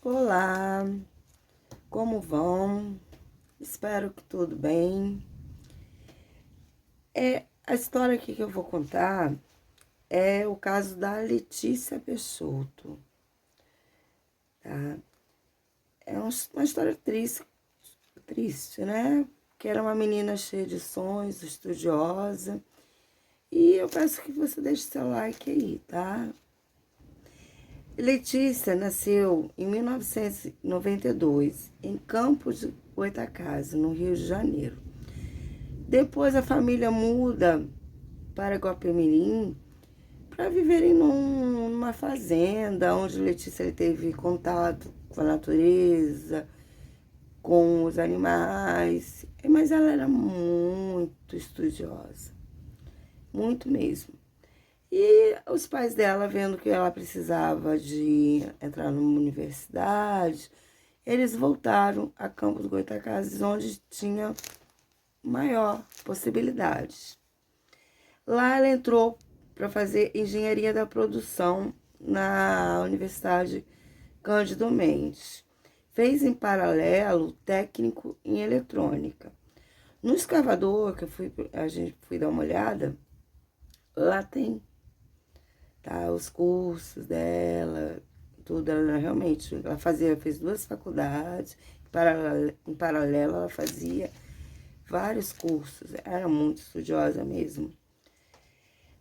Olá, como vão? Espero que tudo bem. A história aqui que eu vou contar é o caso da Letícia Peixoto, tá? É uma história triste, né? Que era uma menina cheia de sonhos, estudiosa. E eu peço que você deixe seu like aí, tá? Letícia nasceu em 1992, em Campos de Goytacazes, no Rio de Janeiro. Depois a família muda para Guapimirim para viverem numa fazenda, onde Letícia teve contato com a natureza, com os animais, mas ela era muito estudiosa, muito mesmo. E os pais dela, vendo que ela precisava de entrar numa universidade, eles voltaram a Campos do Goytacazes, onde tinha maior possibilidade. Lá ela entrou para fazer engenharia da produção na Universidade Cândido Mendes. Fez em paralelo técnico em eletrônica. No escavador, que a gente fui dar uma olhada, lá tem, tá, os cursos dela, tudo. Ela realmente, fez 2 faculdades, em paralelo ela fazia vários cursos, era muito estudiosa mesmo.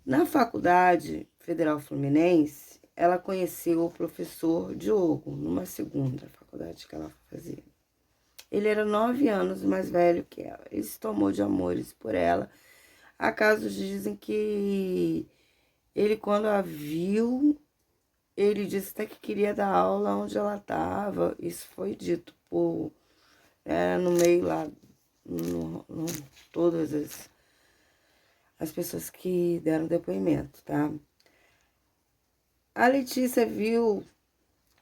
Na Faculdade Federal Fluminense, ela conheceu o professor Diogo, numa segunda faculdade que ela fazia. Ele era 9 anos mais velho que ela. Ele se tomou de amores por ela. Acaso dizem que ele, quando a viu, ele disse até que queria dar aula onde ela estava. Isso foi dito no meio lá, todas as pessoas que deram depoimento, tá? A Letícia viu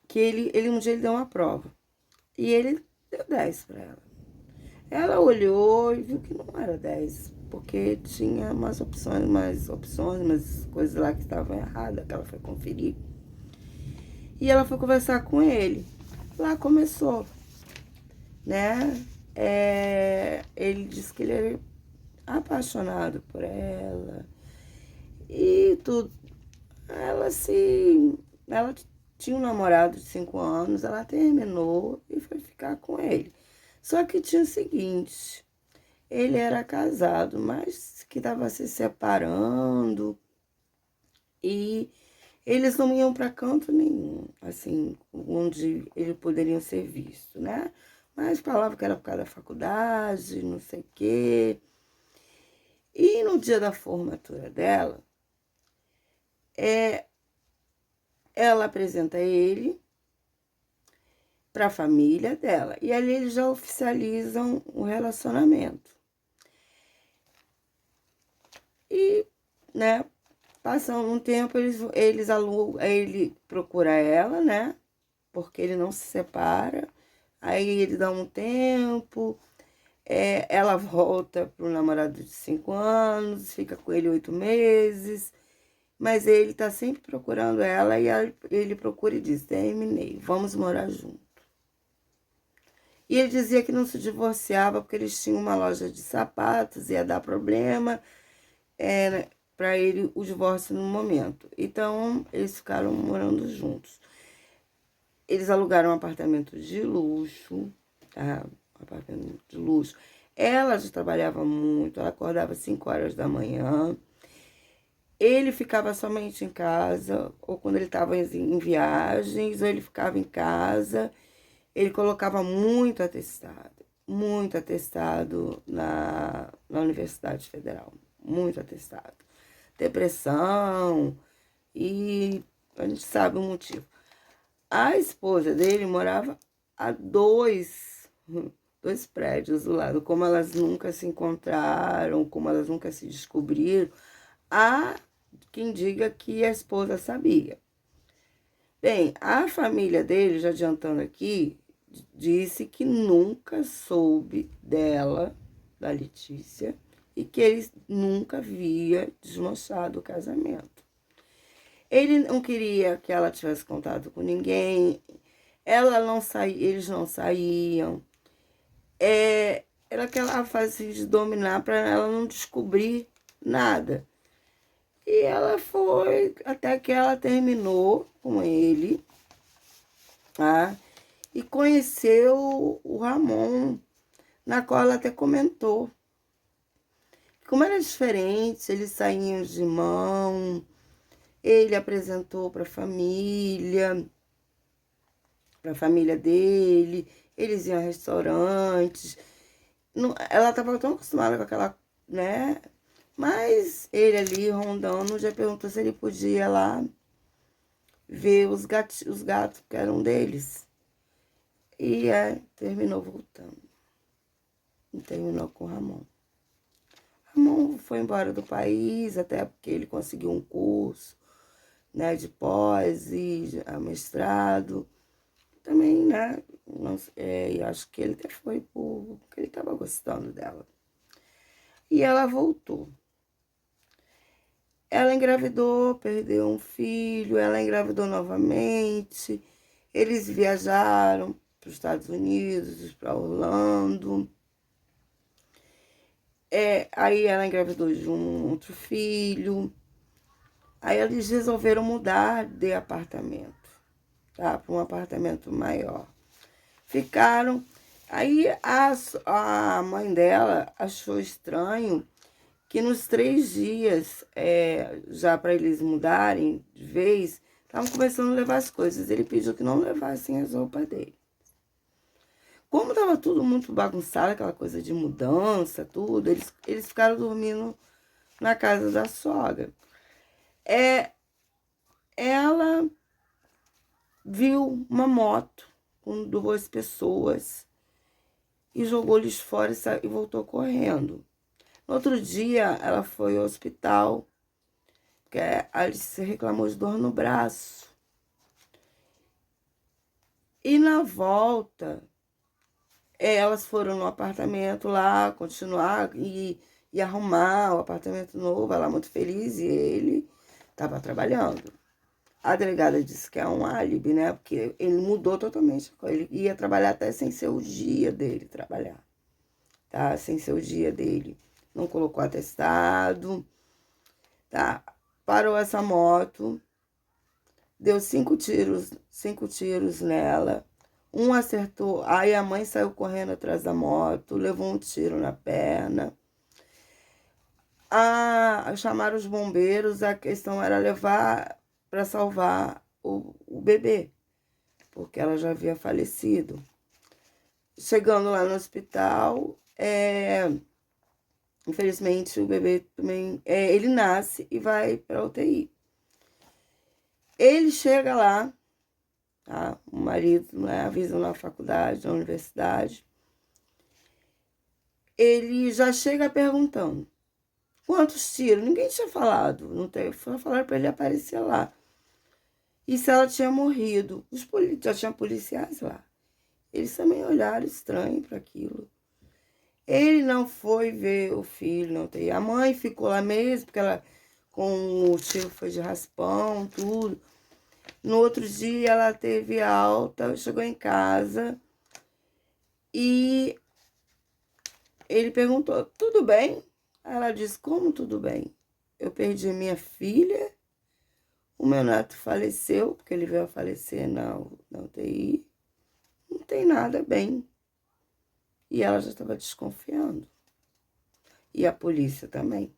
que um dia ele deu uma prova e ele deu 10 para ela. Ela olhou e viu que não era 10, porque tinha umas coisas lá que estavam erradas, que ela foi conferir. E ela foi conversar com ele. Lá começou, né? Ele disse que ele era apaixonado por ela e tudo. Ela tinha um namorado de 5 anos, ela terminou e foi ficar com ele. Só que tinha o seguinte, ele era casado, mas que estava se separando e eles não iam para canto nenhum, assim, onde eles poderiam ser vistos, né? Mas falava que era por causa da faculdade, não sei o quê. E no dia da formatura dela, ela apresenta ele para a família dela. E ali eles já oficializam o relacionamento. E, né, passando um tempo, ele procura ela, né? Porque ele não se separa. Aí ele dá um tempo, ela volta pro namorado de 5 anos, fica com ele 8 meses. Mas ele tá sempre procurando ela e ele procura e diz, terminei, vamos morar junto. E ele dizia que não se divorciava porque eles tinham uma loja de sapatos, ia dar problema para ele o divórcio no momento. Então, eles ficaram morando juntos. Eles alugaram um apartamento de luxo, tá? Um apartamento de luxo. Ela já trabalhava muito, ela acordava às 5 horas da manhã. Ele ficava somente em casa, ou quando ele estava em viagens, ou ele ficava em casa. Ele colocava muito atestado na Universidade Federal, muito atestado. Depressão, e a gente sabe o motivo. A esposa dele morava a dois prédios do lado. Como elas nunca se encontraram, como elas nunca se descobriram, há quem diga que a esposa sabia. Bem, a família dele, já adiantando aqui, disse que nunca soube dela, da Letícia, e que ele nunca havia desmanchado o casamento. Ele não queria que ela tivesse contato com ninguém. Eles não saíam. Era aquela fase de dominar para ela não descobrir nada. E ela foi até que ela terminou com ele, tá? E conheceu o Ramon, na qual ela até comentou. Como era diferente, eles saíam de mão, ele apresentou para a família dele, eles iam a restaurantes. Ela estava tão acostumada com aquela, né? Mas ele ali rondando já perguntou se ele podia lá ver os gatos que eram deles. E terminou voltando. E terminou com o Ramon. Ramon foi embora do país, até porque ele conseguiu um curso, né, de pós e mestrado. Também, né, não, eu acho que ele até foi porque ele estava gostando dela. E ela voltou. Ela engravidou, perdeu um filho, ela engravidou novamente. Eles viajaram para os Estados Unidos, para Orlando. Aí ela engravidou de um outro filho. Aí eles resolveram mudar de apartamento, tá? Para um apartamento maior. Ficaram. Aí a mãe dela achou estranho que nos 3 dias, já para eles mudarem de vez, estavam começando a levar as coisas. Ele pediu que não levassem as roupas dele. Como estava tudo muito bagunçado, aquela coisa de mudança, tudo, eles ficaram dormindo na casa da sogra. Ela viu uma moto com 2 pessoas e jogou eles fora e voltou correndo. No outro dia, ela foi ao hospital, porque a Alice reclamou de dor no braço. E na volta, elas foram no apartamento lá, continuar e arrumar o apartamento novo. Ela muito feliz e ele estava trabalhando. A delegada disse que é um álibi, né? Porque ele mudou totalmente. Ele ia trabalhar até sem ser o dia dele trabalhar, tá? Sem ser o dia dele. Não colocou atestado, tá? Parou essa moto, deu 5 tiros nela. Um acertou, aí a mãe saiu correndo atrás da moto, levou um tiro na perna. Chamaram os bombeiros, a questão era levar para salvar o bebê, porque ela já havia falecido. Chegando lá no hospital, infelizmente o bebê também, ele nasce e vai para UTI. Ele chega lá, tá? O marido, né, avisa na faculdade, na universidade. Ele já chega perguntando quantos tiros. Ninguém tinha falado, não teve, falaram para ele aparecer lá. E se ela tinha morrido. Já tinha policiais lá. Eles também olharam estranho para aquilo. Ele não foi ver o filho, não tem. A mãe ficou lá mesmo, porque ela com o tiro foi de raspão, tudo. No outro dia ela teve alta, chegou em casa e ele perguntou, tudo bem? Ela disse, como tudo bem? Eu perdi minha filha, o meu neto faleceu, porque ele veio a falecer na UTI. Não tem nada bem. E ela já estava desconfiando. E a polícia também.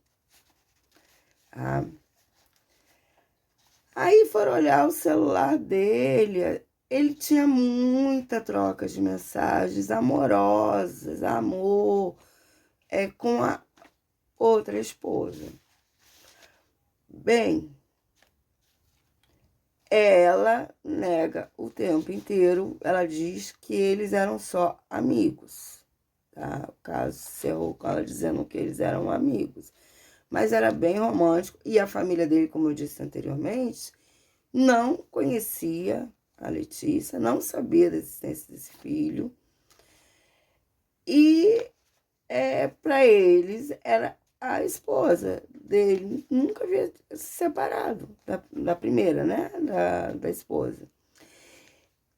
Aí foram olhar o celular dele. Ele tinha muita troca de mensagens amorosas, amor, com a outra esposa. Bem, ela nega o tempo inteiro. Ela diz que eles eram só amigos, tá? O caso encerrou com ela dizendo que eles eram amigos. Mas era bem romântico. E a família dele, como eu disse anteriormente, não conhecia a Letícia, não sabia da existência desse filho. E para eles era a esposa dele. Nunca havia se separado da primeira, né? Da esposa.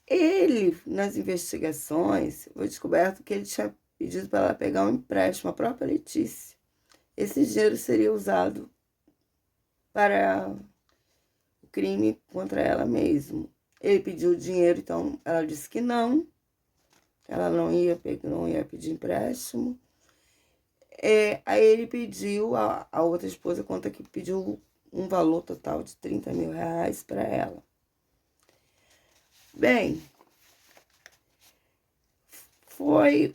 Ele, nas investigações, foi descoberto que ele tinha pedido para ela pegar um empréstimo, a própria Letícia. Esse dinheiro seria usado para o crime contra ela mesma. Ele pediu o dinheiro, então ela disse que não, ela não ia pedir empréstimo. Aí ele pediu, a outra esposa conta que pediu um valor total de 30 mil reais para ela. Bem, foi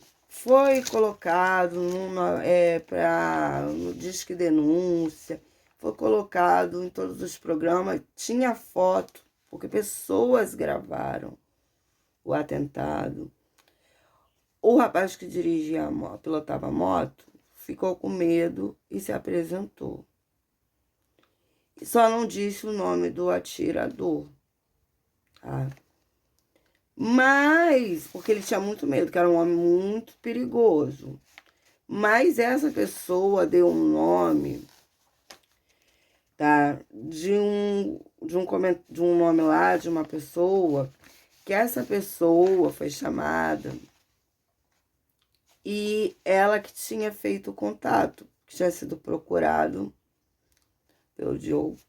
colocado no Disque Denúncia, foi colocado em todos os programas, tinha foto, porque pessoas gravaram o atentado. O rapaz que dirigia pilotava a moto, ficou com medo e se apresentou. Só não disse o nome do atirador, tá? Mas, porque ele tinha muito medo, que era um homem muito perigoso. Mas essa pessoa deu um nome, tá? De um nome lá, de uma pessoa, que essa pessoa foi chamada e ela que tinha feito o contato, que tinha sido procurado pelo Diogo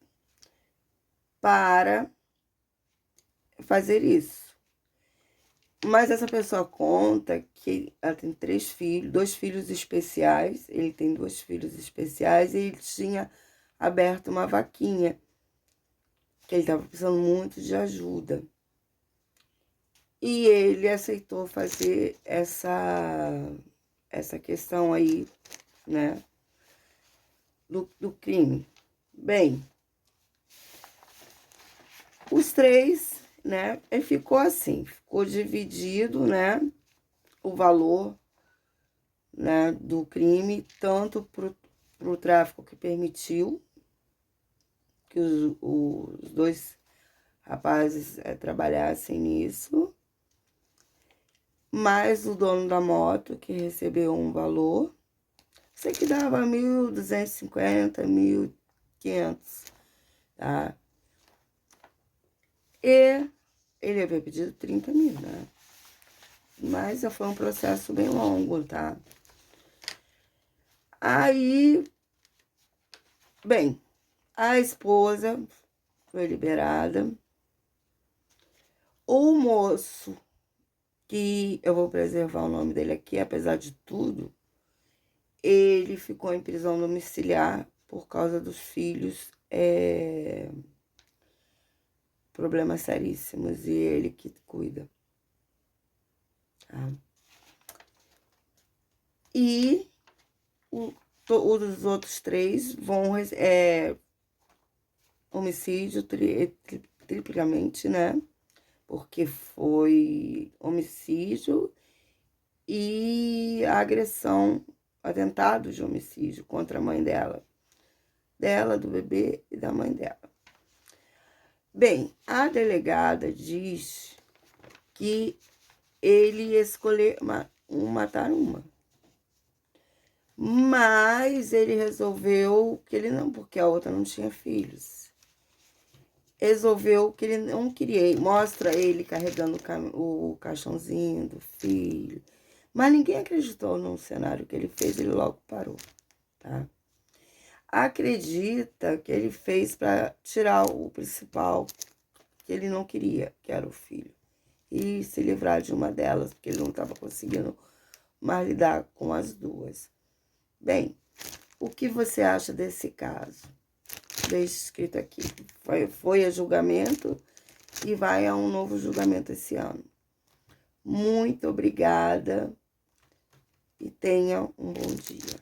para fazer isso. Mas essa pessoa conta que ela tem 3 filhos, 2 filhos especiais, ele tem 2 filhos especiais, e ele tinha aberto uma vaquinha, que ele estava precisando muito de ajuda. E ele aceitou fazer essa questão aí, né, do crime. Bem, os 3, né, ele ficou assim, ficou dividido, né, o valor, né, do crime, tanto pro tráfico que permitiu que os 2 rapazes trabalhassem nisso, mais o dono da moto, que recebeu um valor, sei que dava 1.250, 1.500, tá? E ele havia pedido 30 mil, né? Mas já foi um processo bem longo, tá? Aí, bem, a esposa foi liberada. O moço, que eu vou preservar o nome dele aqui, apesar de tudo, ele ficou em prisão domiciliar por causa dos filhos, problemas seríssimos, e ele que cuida. Tá? E os outros 3 vão homicídio triplicamente, né? Porque foi homicídio e agressão, atentado de homicídio contra a mãe dela, do bebê e da mãe dela. Bem, a delegada diz que ele escolheu matar uma. Mas ele resolveu que ele não, porque a outra não tinha filhos. Resolveu que ele não queria. Mostra ele carregando o caixãozinho do filho. Mas ninguém acreditou no cenário que ele fez, ele logo parou, tá? Acredita que ele fez para tirar o principal que ele não queria, que era o filho. E se livrar de uma delas, porque ele não estava conseguindo mais lidar com as 2. Bem, o que você acha desse caso? Deixe escrito aqui. Foi a julgamento e vai a um novo julgamento esse ano. Muito obrigada e tenha um bom dia.